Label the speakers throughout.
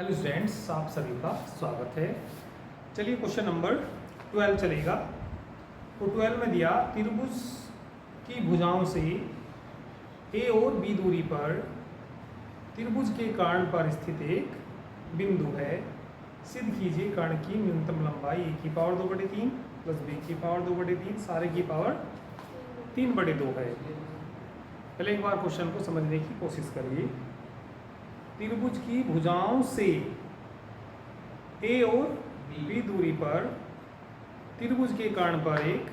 Speaker 1: Hello students, आप सभी का स्वागत है। चलिए क्वेश्चन नंबर 12 चलेगा। तो 12 में दिया त्रिभुज की भुजाओं से ए और बी दूरी पर त्रिभुज के कर्ण पर स्थित एक बिंदु है। सिद्ध कीजिए कर्ण की न्यूनतम लंबाई ए की पावर 2/3 प्लस बी की पावर 2/3 सारे की पावर 3/2 है। पहले एक बार क्वेश्चन को समझने की कोशिश करिए। त्रिभुज की भुजाओं से ए और बी दूरी पर त्रिभुज के कर्ण पर एक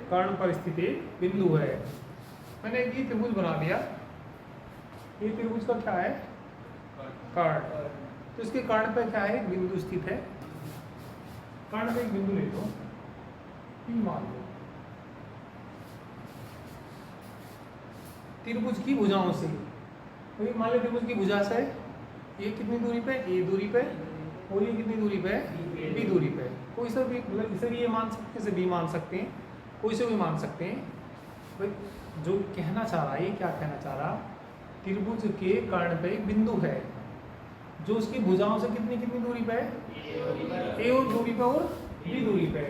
Speaker 1: कर्ण पर स्थित एक बिंदु है। मैंने ये त्रिभुज बना लिया। ये त्रिभुज का क्या है? कर्ण। तो इसके कर्ण पर क्या है? एक बिंदु स्थित है। कर्ण पे एक बिंदु ले लो, P मान लो। त्रिभुज की भुजाओं से, तो ये मान लो त्रिभुज की भुजा से ये कितनी दूरी पे? ए दूरी पे, और ये कितनी दूरी पे? बी दूरी पे। कोई सा भी, मतलब इसे भी ये मान सकते हैं, इसे बी मान सकते हैं, कोई से भी मान सकते हैं। भाई जो कहना चाह रहा है, ये क्या कहना चाह रहा? त्रिभुज के कर्ण पे एक बिंदु है जो उसकी भुजाओं से कितनी कितनी दूरी पे है? ए और दूरी पे और बी दूरी पे।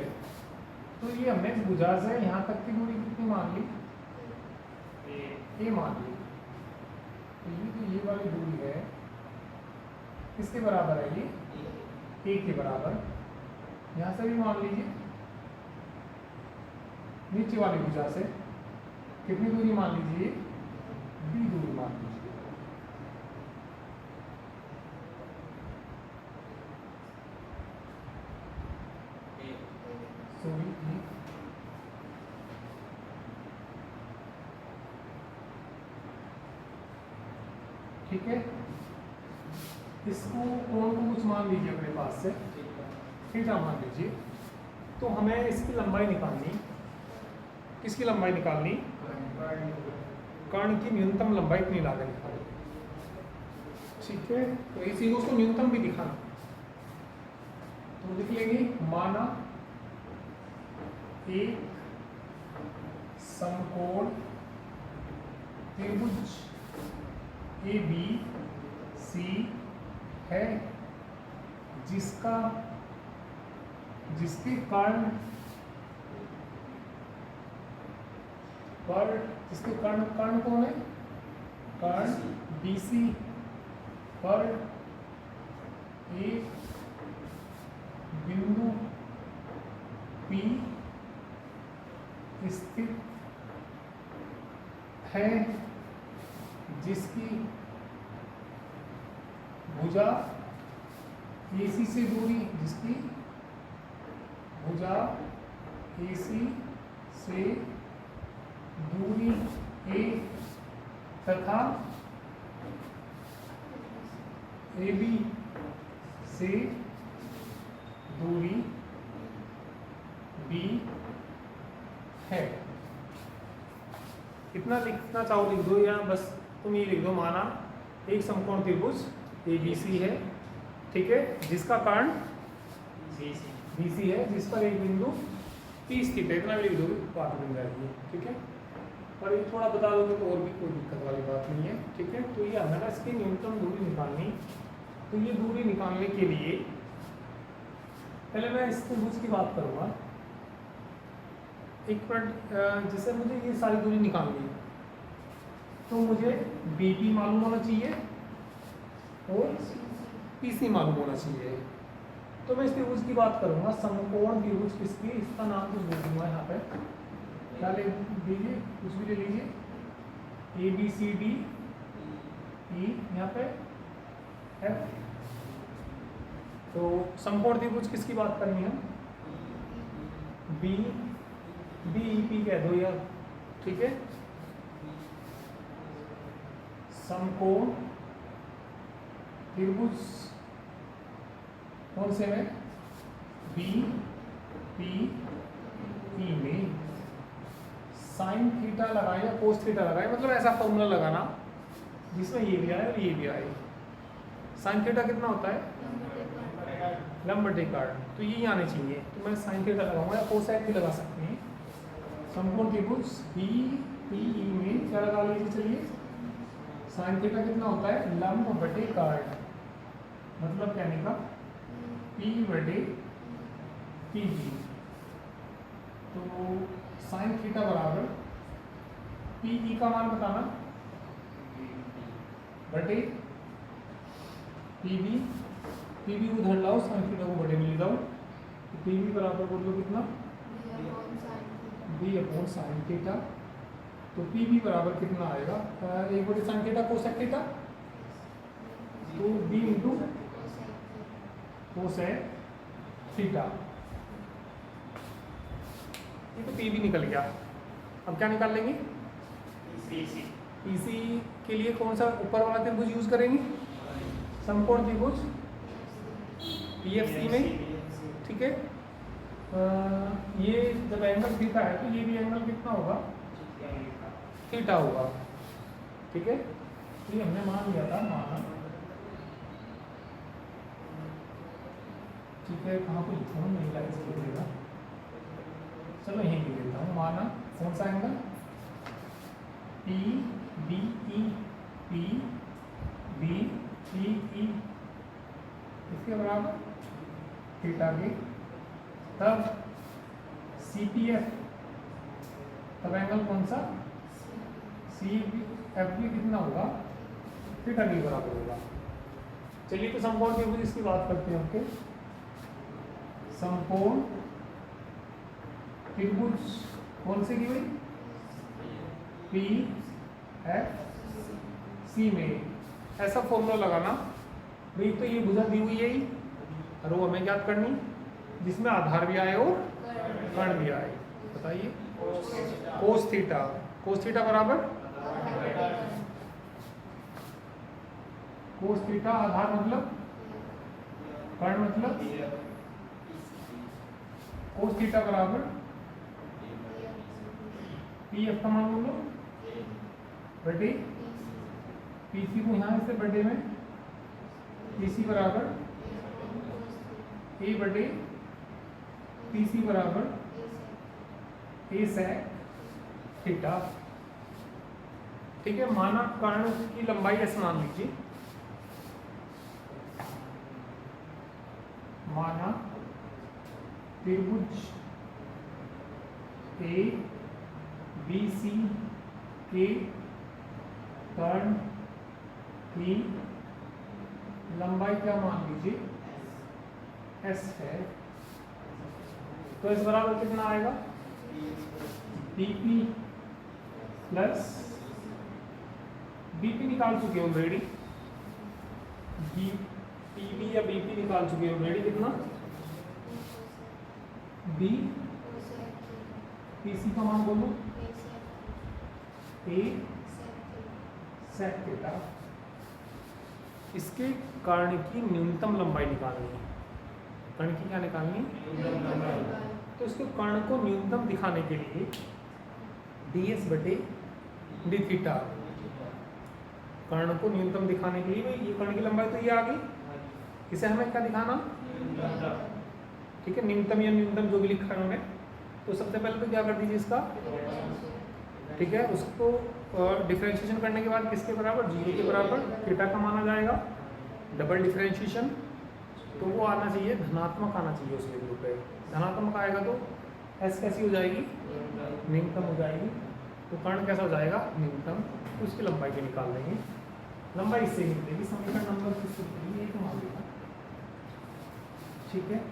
Speaker 1: तो ये हमने इस भुजा से यहाँ तक की दूरी कितनी मान ली? ए मान ली। तो ये वाली दूरी है, किसके बराबर है? ये ए के बराबर। यहां से भी मान लीजिए नीचे वाली भुजा से कितनी दूरी मान लीजिए? बी दूरी मान लीजिए। सॉरी, ठीक है। इसको कोण को कुछ मान लीजिए अपने पास से, थीटा मान लीजिए। तो हमें इसकी लंबाई निकालनी। किसकी लंबाई निकालनी? कर्ण की न्यूनतम लंबाई इतनी लाकर निकालनी। ठीक है, तो इसी को उसको न्यूनतम भी दिखाना। तो लिख लेंगे माना एक समकोण त्रिभुज ए बी सी है जिसके कर्ण कर्ण कौन है? कर्ण BC पर एक बिंदु P स्थित है जिसकी भुजा AC से दूरी, जिसकी भुजा AC से दूरी A तथा AB से दूरी B है। इतना लिखना चाहो लिख दो, या बस तुम ये लिख दो माना एक समकोण त्रिभुज ABC है, ठीक है, जिसका कर्ण BC है, जिस पर एक बिंदु P स्थित है। इतना भी लिख दो, बात बन जाएगी। ठीक है, और ये थोड़ा बता दोगे तो और भी कोई दिक्कत वाली बात नहीं है। ठीक है, तो ये हमें ना इसकी न्यूनतम दूरी निकालनी। तो ये दूरी निकालने के लिए पहले मैं इस त्रिभुज की बात करूँगा। एक मिनट, जैसे मुझे ये सारी दूरी निकालनी है तो मुझे BP मालूम होना चाहिए और PC मालूम होना चाहिए। तो मैं इस त्रिभुज की बात करूंगा, समकोण त्रिभुज किसकी, इसका नाम कुछ दे दूंगा यहाँ पे। क्या ले दीजिए? कुछ भी ले लीजिए, ABCD E यहाँ पे F। तो समकोण त्रिभुज किसकी बात करनी है? BEP कह दो यार, ठीक है। समकोण त्रिभुज कौन से में? BPE में साइन थीटा लगाए या कोस थीटा लगाए, मतलब ऐसा फॉर्मूला लगाना जिसमें ये भी आए और ये भी आए। साइन थीटा कितना होता है? लंब बटे कर्ण। तो ये आने चाहिए। तो मैं साइन थीटा लगाऊंगा या कोसाइन भी लगा सकते हैं। समकोण त्रिभुज BPE में क्या लगा लीजिए? चलिए, साइन थीटा कितना होता है? लंब बटे कर्ण। मतलब कहने का P बटे पी बी। तो साइन थीटा बराबर पी ई का मान बताना बटे पी बी उधर लाओ, साइन थीटा को बटे में ले जाओ। तो पी बी बराबर बोल लो कितना, बी अपॉन साइन थीटा। तो पी बी बराबर कितना आएगा, एक बटे साइन थीटा कोसेक थीटा, तो बी इंटू कोसेक थीटा। ये तो पी भी निकल गया। अब क्या निकाल लेंगे, पीसी के लिए कौन सा ऊपर वाला त्रिभुज यूज करेंगे, समकोण त्रिभुज पीएफसी में, ठीक है। ये जब एंगल थीटा है तो ये भी एंगल कितना होगा, थीटा होगा, ठीक है। तो ये हमने मान लिया था, माना, ठीक है। कहाँ को लिखा हूँ, नहीं लाइन से लिखेगा, चलो यहीं लिख देता हूँ। माना कौन सा angle, P B E, P B E, इसके बराबर थीटा के, तब सी पी एफ, तब एंगल कौन सा, सी एफ भी कितना होगा, थीटा के बराबर होगा। चलिए तो समकोण त्रिभुज इसकी बात करते हैं। ओके, समकोण त्रिभुज कौन से की हुई, पी एफ सी में ऐसा फॉर्मूला लगाना भाई। तो ये भुजा दी हुई है ही, और वो हमें ज्ञात करनी जिसमें आधार भी आए और कर्ण भी आए। बताइए, कोस थीटा बराबर कोस थीटा, आधार मतलब कर्ण मतलब कोस थीटा बराबर पी एफ का मान बोलो बटे पीसी को यहाँ से बटे में, पीसी बराबर ए बटे पीसी बराबर ए सेक थीटा, ठीक है। माना कर्ण की लंबाई ऐसे मान लीजिए, माना त्रिभुज ए बी सी के कर्ण की लंबाई क्या मान लीजिए, एस है। तो इस बराबर कितना आएगा, बीपी प्लस, बीपी निकाल चुके ऑलरेडी, पीबी या बीपी निकाल चुके ऑलरेडी, कितना, बी पीसी का मान बोलो ए सेक थीटा। इसके कर्ण की न्यूनतम लंबाई निकालनी है, कर्ण की क्या निकालनी, तो इसके कर्ण को न्यूनतम दिखाने के लिए ds बटे डी थीटा, कर्ण को न्यूनतम दिखाने के लिए भाई ये कर्ण की लंबाई तो ये आ गई, इसे हमें क्या दिखाना, ठीक है, न्यूनतम या न्यूनतम जो भी लिखा है उन्होंने। तो सबसे पहले तो क्या कर दीजिए इसका, ठीक है, उसको डिफरेंशिएशन करने के बाद किसके बराबर, 0 के बराबर थीटा का माना जाएगा, डबल डिफरेंशिएशन, तो वो आना चाहिए धनात्मक आना चाहिए उस बिंदु पे। धनात्मक आएगा तो एस कैसी हो जाएगी, न्यूनतम हो जाएगी, तो कर्ण कैसा हो जाएगा, न्यूनतम। तो उसकी लंबाई भी निकाल लेंगे, लंबाई इससे ही मिलेगी, समीकरण नंबर किससे मिलेगी, एक मान लेगा, ठीक है।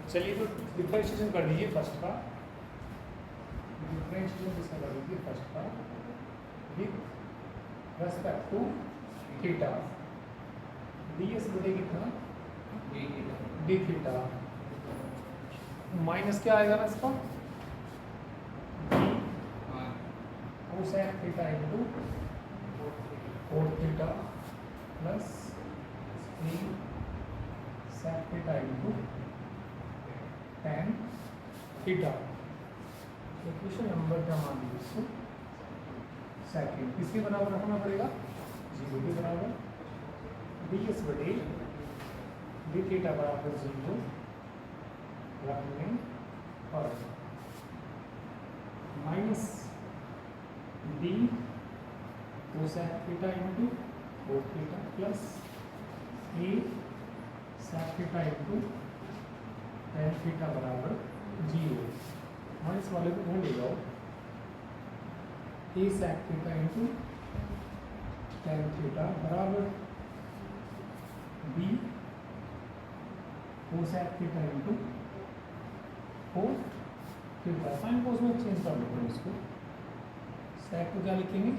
Speaker 1: चलिए तो डिफरेंशिएशन कर लीजिए फर्स्ट का, डिफरेंशिएशन किसका कर लीजिए फर्स्ट का, with respect to theta, ds बटे कितना, डी थीटा, माइनस क्या आएगा ना इसका, cosec theta into cot theta plus sec theta into tan theta. तो क्वेश्चन नंबर क्या मान लीजिए इसको, सेकेंड, किसके बराबर रखना पड़ेगा, 0 के बराबर, ds बटे डी थीटा बराबर 0 रखने पर minus D cosec theta into cos theta plus A sec theta into tan theta बराबर 0। माइनस वाले को ढूंढ ले जाओ, A sec theta into tan theta बराबर B cosec theta into cos theta. Sine cos में चेंज कर लेते हैं इसको। सेक को क्या लिखेंगे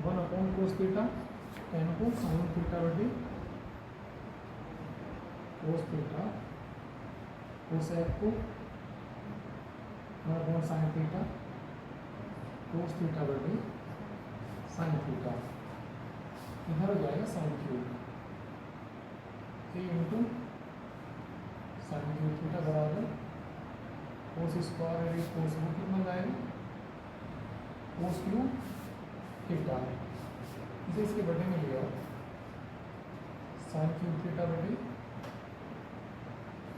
Speaker 1: 1 कोस थीटा, टेन को साइन थीटा बटे कोस थीटा, कोसेक को 1 साइन थीटा कोस थीटा बटे साइन थीटा। इधर हो जाएगा साइन क्यूब ए इंटू साइन क्यूब थीटा बराबर कोस स्क्वायर है कोस में कितना जाएगा कोस क्यूब थीटा। इसे इसके बटे में लिया साइन क्यूब थीटा बटे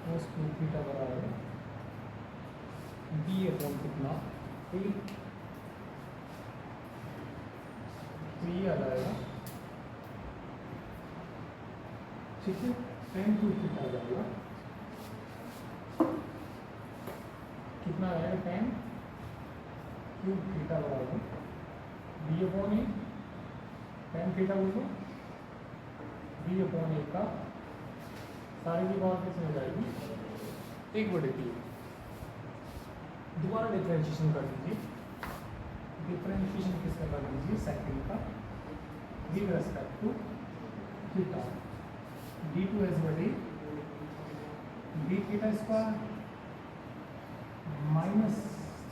Speaker 1: कोस क्यूब थीटा बराबर बी अपॉन कितना 3 आ जाएगा, ठीक है। टेन क्यूब थीटा आ जाएगा, कितना आएगा 10 क्यूब थीटा बराबर बी अपॉन ए, 10 थीटा बोलो बी अपॉन ए का सारी की पावर कितनी हो जाएगी 1/3। दोबारा डिफरेंशिएशन कर दीजिए। डिफरेंशिएशन किसका कर दीजिए सेकंड का with respect to theta. d2s बटे d थीटा स्क्वायर माइनस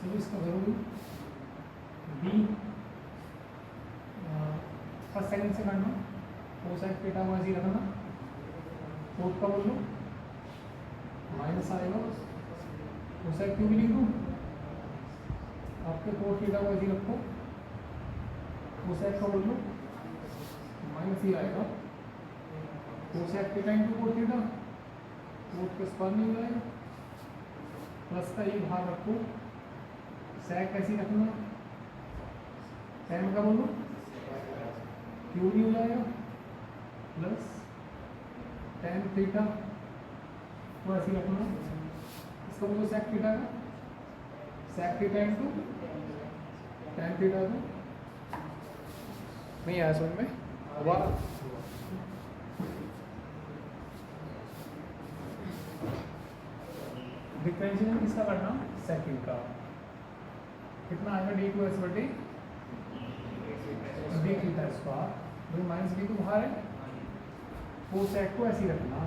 Speaker 1: चलो इसका करूँगी b फर्स्ट सेकंड से करना कोसेक थीटा को ऐसे रखना, कोट का बोल लो माइनस आएगा कोसेक क्यों भी लिख दूँ आपके कोट थीटा को ऐसे रखो, कोसेक का बोल लो माइनस ही आएगा cosec theta into cot theta, cot के स्क्वायर नहीं हो जाएगा, प्लस का ये भाग रखो, सेक ऐसे रखना, टेन का बोलो क्यों नहीं हो जाएगा प्लस टेन थीटा को ऐसे रखना, इसका बोलो सेक थीटा का sec theta into tan theta को नहीं आया समझ में। दोबारा डिफरेंशिएशन किसका करना सेकंड का, कितना आएगा d2s बटे d थीटा स्क्वायर, भाई माइनस d तो बाहर है, कोसेक को ऐसे रखना,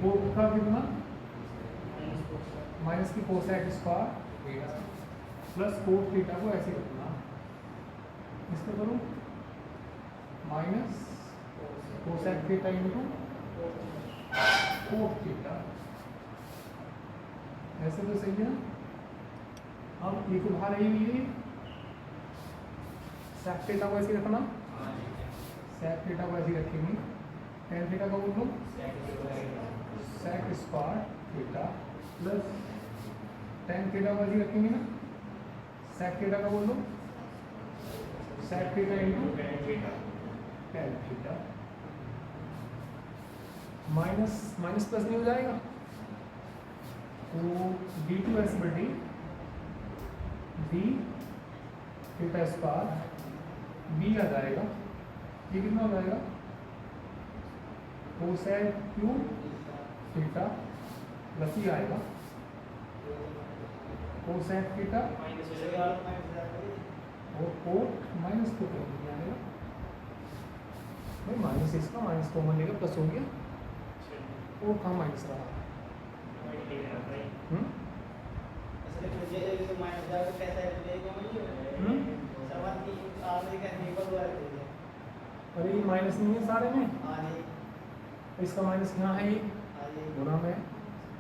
Speaker 1: कोट का कितना माइनस की cosec square plus cot theta को ऐसे रखना, इसको करो minus cosec theta into cot theta, ऐसे तो सही है ना। अब ये को बाहर आई हुई है, सेक थीटा को ऐसे रखना, सेक थीटा को ऐसे रखेंगे, टेन थीटा का बोल लो sec square theta plus tan theta को ऐसे रखेंगे ना, सेक थीटा का बोल लो sec theta into tan theta, minus minus plus नहीं हो जाएगा तो d2s बटी d थीटा स्क्वायर b आ जाएगा, ये कितना हो जाएगा कोसेक क्यूब थीटा प्लस ही आएगा कोसेक थीटा और कोट माइनस को आएगा, नहीं माइनस इसका माइनस कॉमन लेगा प्लस हो गया, और कहाँ माइनस रहा अरे ये माइनस नहीं है सारे में, इसका माइनस यहाँ है, ये गुना में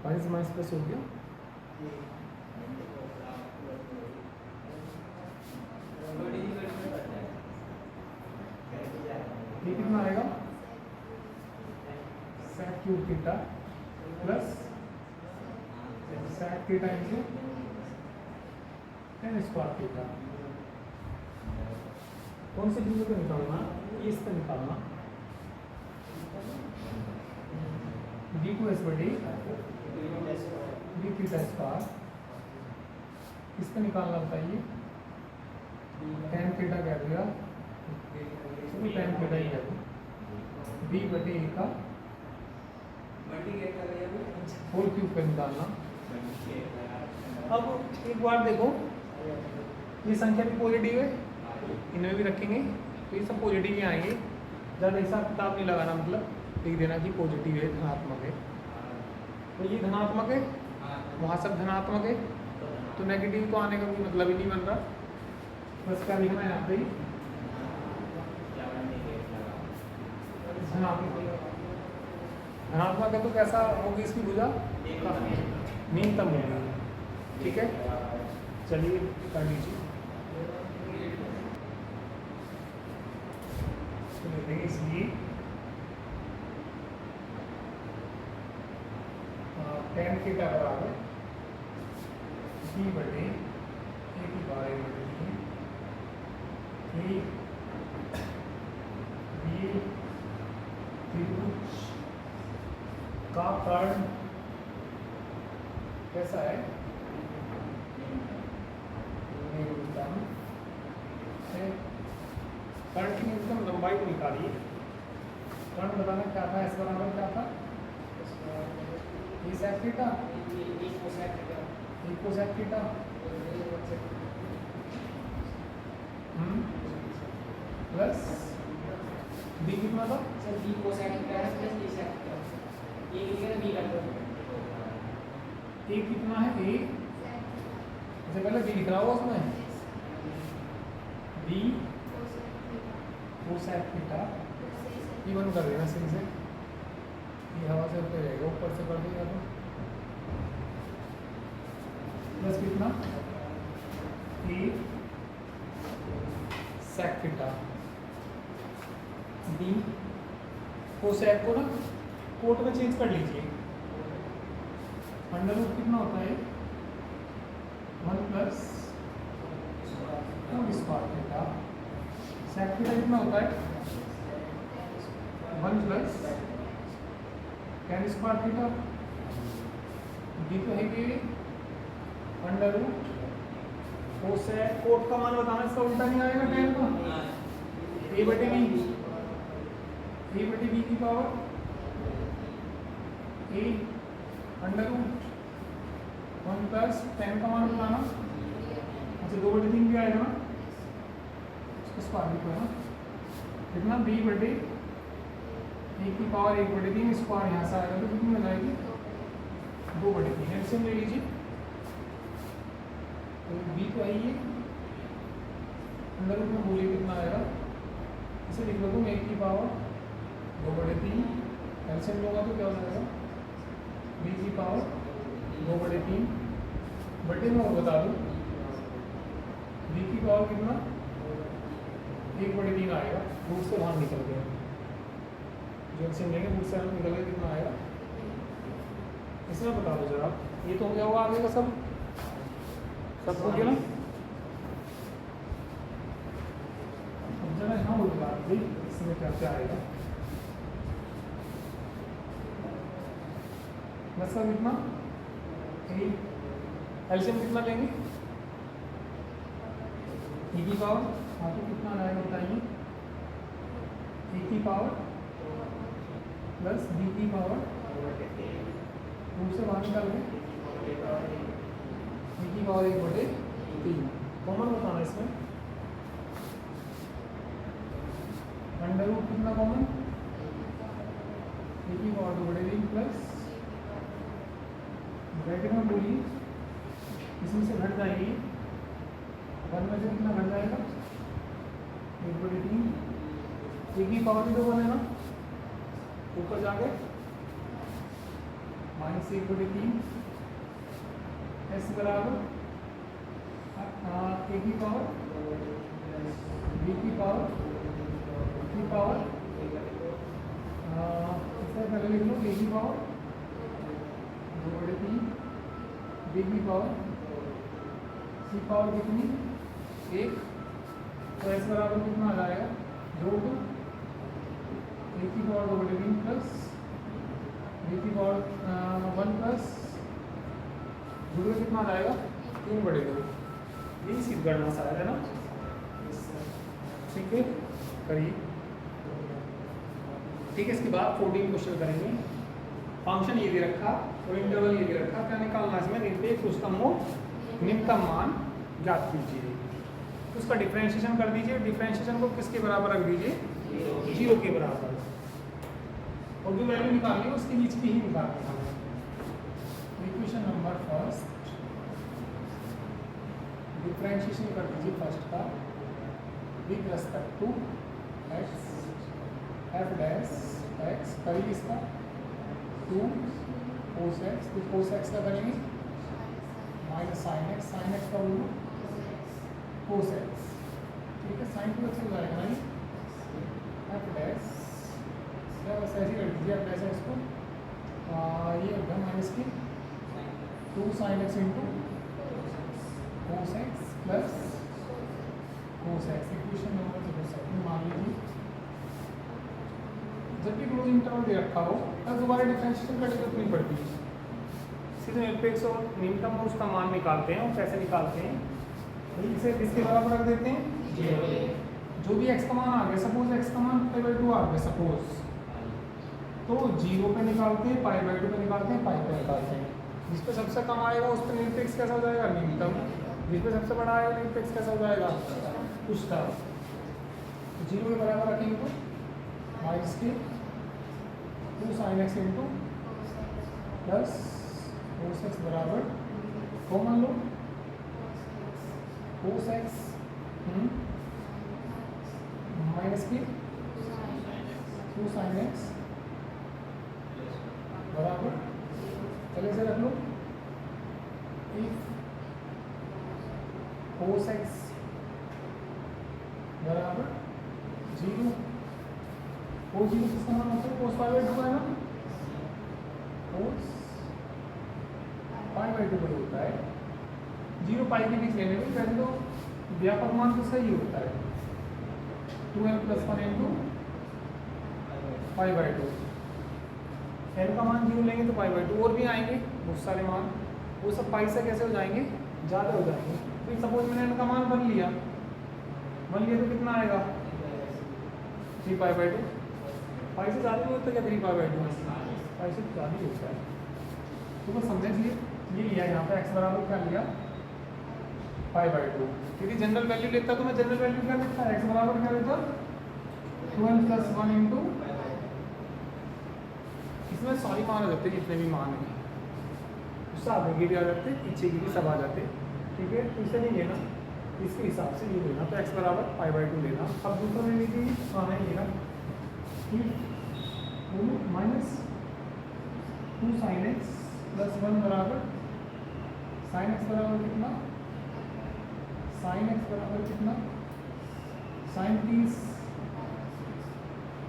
Speaker 1: माइनस माइनस प्लस हो गया, ये कितना आएगा sec cube theta plus sec theta into tan square theta. कौन से बिंदु पे निकालना? इस पे निकालना। d2s बटे d थीटा स्क्वायर इस पे निकालना बताइए। tan थीटा क्या दिया? tan थीटा ही है b बटे a का होल क्यूब पे निकालना। अब एक बार देखो, ये संख्या भी पॉजिटिव है, इनमें भी रखेंगे तो ये सब पॉजिटिव ही आएंगे। ज़्यादा हिसाब किताब नहीं लगाना, मतलब लिख देना कि पॉजिटिव है, धनात्मक है। तो ये धनात्मक है, वहाँ सब धनात्मक है, तो नेगेटिव तो आने का कोई मतलब ही नहीं बन रहा। बस क्या लिखना है यहाँ पे? धनात्मक है तो कैसा होगी इसकी भुजा? न्यूनतम होगी। ठीक है, चलिए कर लीजिए। तो देखेंगे इसलिए tan थीटा बराबर b बटे a की पावर a बटे b त्रिभुज का कर्ण कैसा है? कर्ण की न्यूनतम लंबाई को निकालिए। कर्ण बताना क्या था? इस बराबर क्या था? sec theta cosec theta plus b कितना था?
Speaker 2: b cosec theta plus b sec theta. ये कितना b का
Speaker 1: a कितना है? a सबसे पहले b लिख रहा होगा उसमें, b cosec थीटा। ये बंद कर देना सही से, ये हवा से ऊपर रहेगा, ऊपर से कर देगा तो प्लस कितना? a sec theta. b cosec को ना कोट में चेंज कर लीजिए। अंडर रूट कितना होता है? 1 plus square theta. sec theta कितना होता है? 1 plus tan square theta. b तो है कि अंडर रूट कोसेक, कोट का मान बताना, इसका उल्टा नहीं आएगा tan का। a बटे b की power a under root 1 plus tan का मान बताना। अच्छा 2/3 भी आएगा ना, इसको स्क्वायर भी करना। कितना? b बटे a की पावर 1/3 स्क्वायर यहाँ से आएगा तो कितनी हो जाएगी? 2/3। एलसीएम ले लीजिए। तो b तो आई है, अंदर रूट में बोलिए कितना आएगा? इसे लिख लो तुम 1 की पावर 2/3। एलसीएम लूँगा तो क्या हो जाएगा? b की पावर 2/3 बटे में, बता दूँ b की पावर कितना? 1/3 आएगा। रूट से बाहर निकल गया, जो एलसीएम लेंगे रूट से निकल गया, कितना आएगा? इसमें बता दो जरा। ये तो हो गया होगा आगे का सब हो गया ना। अब जरा यहाँ बोल रहा भाई इसमें क्या क्या आएगा? मतलब कितना? एलसीएम कितना लेंगे? e की पावर, हाँ तो कितना आएगा बताइए? e की पावर प्लस b की पावर रूट से बाहर निकाल गए, e की पावर 1/3। कॉमन बताना इसमें। अंडर रूट कितना कॉमन? e की पावर 2/3 प्लस ब्रैकेट में बोलिए, इसमें से घट जाएगी 1 में से कितना घट जाएगा? 1/3। e की पावर भी 2 बनेगा, ऊपर जाके -1/3 एस बराबर a की पावर b की पावर की पावर सबसे पहले लिख लो ए की पावर 2/3, बी की पावर सी पावर कितनी 1, तो एक्स बराबर कितना आ जाएगा जोड़ दो ए की पावर 2/3 प्लस बी की पावर 1 प्लस जोड़ कितना आ जाएगा 3/2। यही सीध गणना सा है ना, ठीक है करिए। ठीक है, इसके बाद 14 क्वेश्चन करेंगे। फंक्शन ये दे रखा और इंटरवल ये दे रखा, क्या निकालना है इसमें, निरपेक्ष उच्चतम और निम्नतम मान ज्ञात कीजिए। तो उसका डिफरेंशिएशन कर दीजिए, डिफरेंशिएशन को किसके बराबर रख दीजिए 0 के बराबर, और जो वैल्यू निकालनी है उसके बीच की ही निकालनी है। इक्वेशन नंबर फर्स्ट, डिफरेंशिएशन कर दीजिए फर्स्ट का with respect to x, f dash x करिए इसका 2 cos x, तो cos x का करेंगे minus sine x, sine x का बोलो cos x, ठीक है साइन 2x हो जाएगा नहीं, एफ डैश बस ऐसे ही कर दीजिए एफ डैश एक्स को, ये होगा माइनस की 2 sin x into cos x plus cos x। Equation number 2 मान लीजिए जब भी क्लोज इंटरवल दे रखा हो तब दोबारा डिफरेंशिएशन करने की जरूरत नहीं पड़ती, सीधे निरपेक्ष और न्यूनतम और उसका मान निकालते हैं। और कैसे निकालते हैं, इसे इसके बराबर रख देते हैं, जो भी x का मान आ गया, सपोज x का मान π/2 आ गया सपोज, तो 0 पे निकालते हैं, π/2 पे निकालते हैं, पाई पे निकालते हैं। जिस पे सबसे कम आएगा उस पर निरपेक्ष कैसा हो जाएगा न्यूनतम, जिस पे सबसे बड़ा आएगा निरपेक्ष कैसा हो जाएगा उच्चतम। 0 के बराबर रखेंगे तो माइनस के 2 sin x into plus cos x बराबर कॉमन लो cos x माइनस के 2 sin x बराबर, चले से रख लो इफ cos x बराबर 0, cos 0 किसका मान होता है cos π/2 है ना, cos π/2 होता है, 0 पाई के बीच लेने में पहले तो व्यापक मान तो सही होता है 2n + 1 इंटू π/2, n का मान 0 लेंगे तो π/2, और भी आएंगे बहुत सारे मान, वो सब पाई से कैसे हो जाएंगे ज़्यादा हो जाएंगे। फिर सपोज मैंने n का मान बन लिया तो कितना आएगा 3π/2, पाई से ज़्यादा नहीं होता क्या 3π/2, पाई से ज़्यादा ही होता है। तो बस समझ लिए ये लिया यहाँ पे x बराबर क्या लिया π/2, क्योंकि जनरल वैल्यू लेता तो मैं जनरल वैल्यू क्या लेता x बराबर क्या लेता 2n + 1 इंटू, इसमें सारी मान आ जाते जितने भी मान हैं, उससे आगे गिर आ जाते, पीछे गिरी सब आ जाते, ठीक है। तो इसे नहीं लेना, इसके हिसाब से ये लेना, तो x बराबर π/2 लेना। अब दूसरा ले लीजिए, हाँ ये लेना माइनस 2 sin x प्लस 1 बराबर sin x बराबर कितना, sin x बराबर कितना sin 30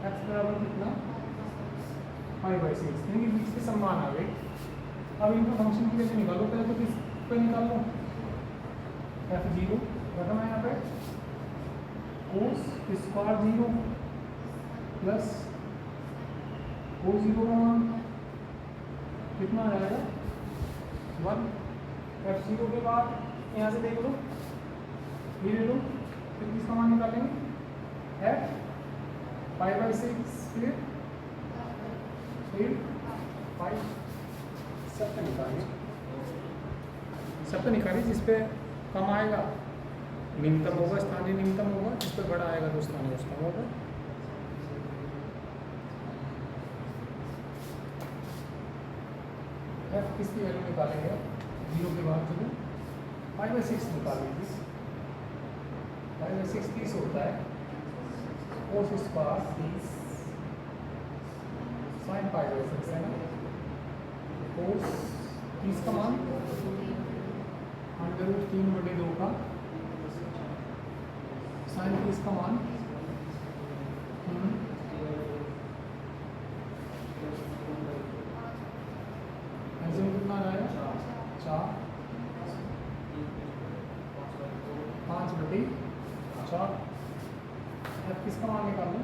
Speaker 1: x बराबर कितना π/6, यानी बीच के समान आ गए। अब इनको फंक्शन की वजह निकालो, पहले तो किस पे निकालो f0 रखना है यहाँ पे cos स्क्वायर 0 प्लस cos 0 का मान कितना आ जाएगा 1, f0 के बाद यहाँ से देख लो ये ले लो, फिर किसका मान निकालेंगे f π/6, फिर 5, सब पे निकालिए, जिस पे कम आएगा न्यूनतम होगा, स्थानीय न्यूनतम होगा, जिस पे बड़ा आएगा तो स्थानीय उच्चतम होगा। f किसकी वैल्यू निकालेंगे 0 के बाद चलो π/6 निकाल लीजिए, π/6 30 होता है, cos स्क्वायर 30 sin π/6 है ना, cos 30 का मान √3/2 का sin 30 का मान 4 5/4। अब किसका मान निकालना?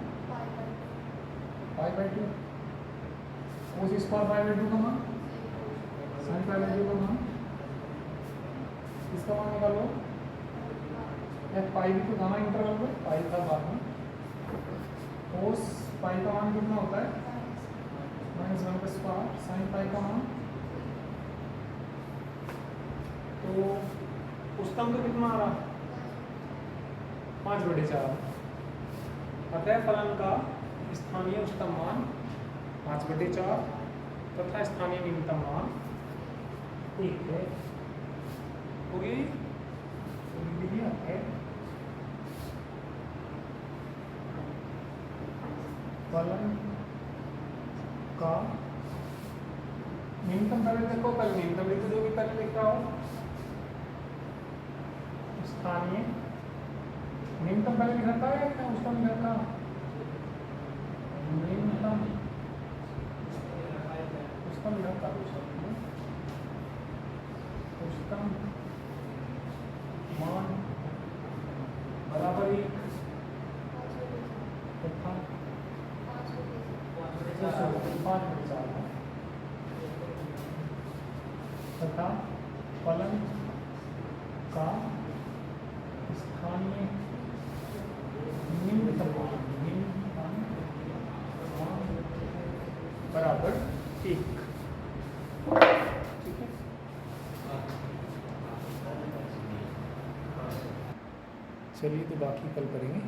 Speaker 1: पाई/2। कोस स्क्वायर पाई/2 का मान, साइन पाई/2 का मान, इसका मान निकालो। एफ पाई भी तो गामा इंटरवल में पाई था बाद में। कोस पाई का मान कितना होता है? -1 का स्क्वायर। साइन पाई का मान तो उच्चतम तो कितना आ रहा? 5/4। अतः फलन का स्थानीय उच्चतम मान 5/4 तथा स्थानीय न्यूनतम मान 1 है। हो गई दिया है। फलन का न्यूनतम पहले देखो, पहले न्यूनतम लिखो, जो भी पहले लिख रहा हो। स्थानीय न्यूनतम पहले लिखा था या उच्चतम लिखा था? न्यूनतम उच्चतम लिखा था। उच्चतम मान बराबर 1 तथा 5/4 तथा फलन का स्थानीय न्यूनतम मान बराबर 1। ठीक है। चलिए तो बाकी कल करेंगे।